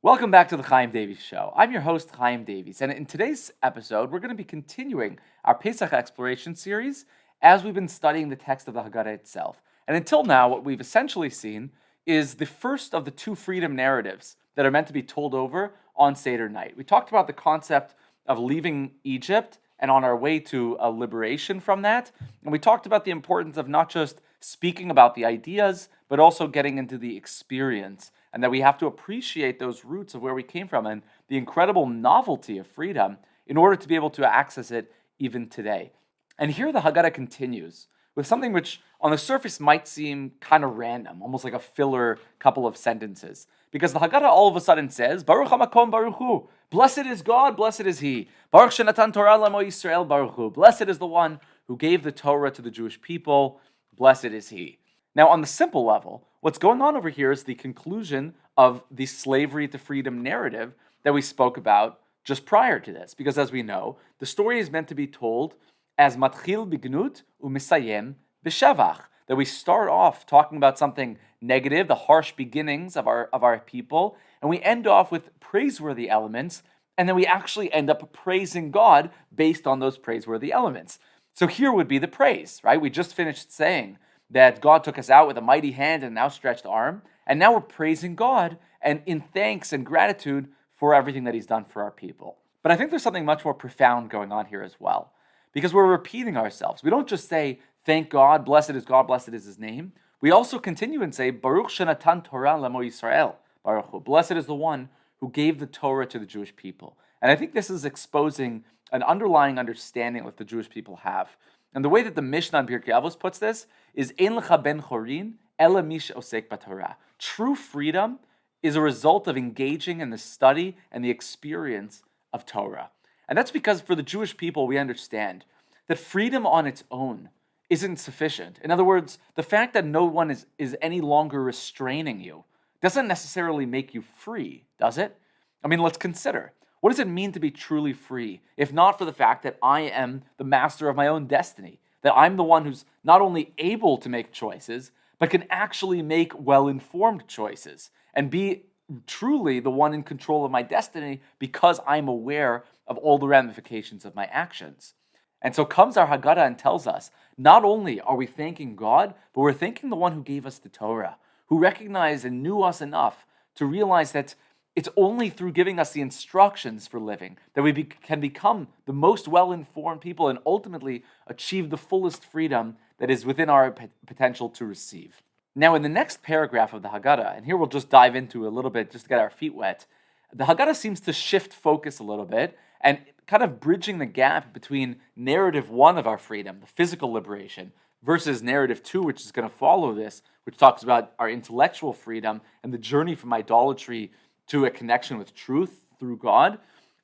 Welcome back to the Chaim Davies Show. I'm your host, Chaim Davies, and in today's episode, we're going to be continuing our Pesach exploration series as we've been studying the text of the Haggadah itself. And until now, what we've essentially seen is the first of the two freedom narratives that are meant to be told over on Seder night. We talked about the concept of leaving Egypt and on our way to a liberation from that. And we talked about the importance of not just speaking about the ideas, but also getting into the experience, and that we have to appreciate those roots of where we came from and the incredible novelty of freedom in order to be able to access it even today. And here the Haggadah continues with something which on the surface might seem kind of random, almost like a filler couple of sentences. Because the Haggadah all of a sudden says, Baruch HaMakom Baruch Hu, blessed is God, blessed is He. Baruch Shenatan Torah L'Amo Yisrael Baruch Hu, blessed is the one who gave the Torah to the Jewish people, blessed is He. Now, on the simple level, what's going on over here is the conclusion of the slavery to freedom narrative that we spoke about just prior to this. Because as we know, the story is meant to be told as matchil bignut u'misayem b'shevach, that we start off talking about something negative, the harsh beginnings of our people, and we end off with praiseworthy elements, and then we actually end up praising God based on those praiseworthy elements. So here would be the praise, right? We just finished saying that God took us out with a mighty hand and an outstretched arm, and now we're praising God and in thanks and gratitude for everything that He's done for our people. But I think there's something much more profound going on here as well, because we're repeating ourselves. We don't just say, thank God, blessed is His name. We also continue and say, Baruch Shenatan Torah L'Amo Yisrael, Baruch Hu, blessed is the one who gave the Torah to the Jewish people. And I think this is exposing an underlying understanding that the Jewish people have. And the way that the Mishnah on Pirkei Avos puts this is Ein lecha ben chorin ela mi she'osek b'Torah. True freedom is a result of engaging in the study and the experience of Torah. And that's because for the Jewish people, we understand that freedom on its own isn't sufficient. In other words, the fact that no one is any longer restraining you doesn't necessarily make you free, does it? I mean, let's consider. What does it mean to be truly free, if not for the fact that I am the master of my own destiny, that I'm the one who's not only able to make choices, but can actually make well-informed choices and be truly the one in control of my destiny because I'm aware of all the ramifications of my actions. And so comes our Haggadah and tells us, not only are we thanking God, but we're thanking the one who gave us the Torah, who recognized and knew us enough to realize that it's only through giving us the instructions for living that we can become the most well-informed people and ultimately achieve the fullest freedom that is within our potential to receive. Now, in the next paragraph of the Haggadah, and here we'll just dive into a little bit just to get our feet wet, the Haggadah seems to shift focus a little bit and kind of bridging the gap between narrative one of our freedom, the physical liberation, versus narrative two, which is going to follow this, which talks about our intellectual freedom and the journey from idolatry to a connection with truth through God.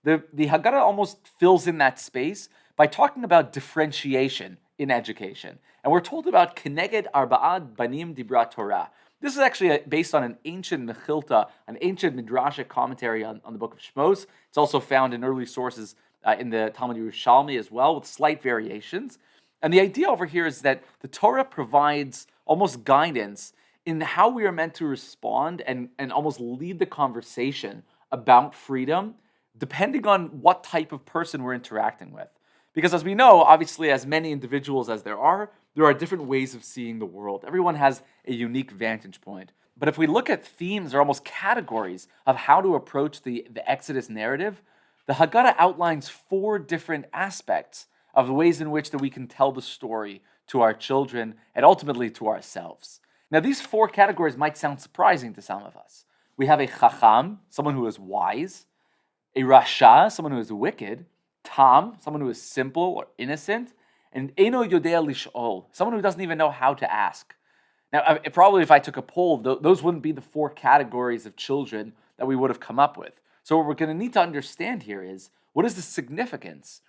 The Haggadah almost fills in that space by talking about differentiation in education. And we're told about Keneged Arba'ad Banim Dibra Torah. This is actually based on an ancient Mechilta, an ancient Midrashic commentary on the book of Shmos. It's also found in early sources in the Talmud Yerushalmi as well, with slight variations. And the idea over here is that the Torah provides almost guidance in how we are meant to respond and almost lead the conversation about freedom, depending on what type of person we're interacting with. Because as we know, obviously, as many individuals as there are different ways of seeing the world. Everyone has a unique vantage point. But if we look at themes or almost categories of how to approach the Exodus narrative, the Haggadah outlines 4 different aspects of the ways in which that we can tell the story to our children and ultimately to ourselves. Now, these 4 categories might sound surprising to some of us. We have a chacham, someone who is wise, a rasha, someone who is wicked, tam, someone who is simple or innocent, and eno yodea lish'ol, someone who doesn't even know how to ask. Now, probably if I took a poll, those wouldn't be the 4 categories of children that we would have come up with. So what we're going to need to understand here is, what is the significance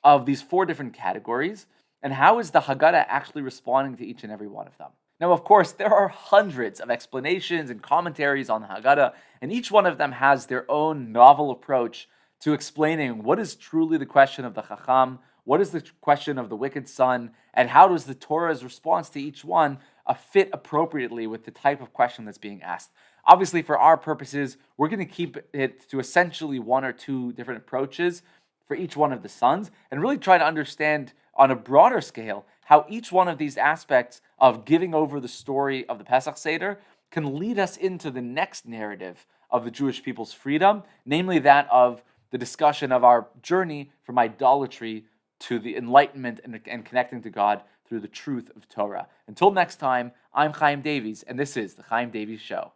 of these 4 different categories, and how is the Haggadah actually responding to each and every one of them? Now, of course, there are hundreds of explanations and commentaries on the Haggadah, and each one of them has their own novel approach to explaining what is truly the question of the Chacham, what is the question of the wicked son, and how does the Torah's response to each one fit appropriately with the type of question that's being asked. Obviously, for our purposes, we're going to keep it to essentially one or two different approaches for each one of the sons, and really try to understand on a broader scale how each one of these aspects of giving over the story of the Pesach Seder can lead us into the next narrative of the Jewish people's freedom, namely that of the discussion of our journey from idolatry to the enlightenment and connecting to God through the truth of Torah. Until next time, I'm Chaim Davies, and this is the Chaim Davies Show.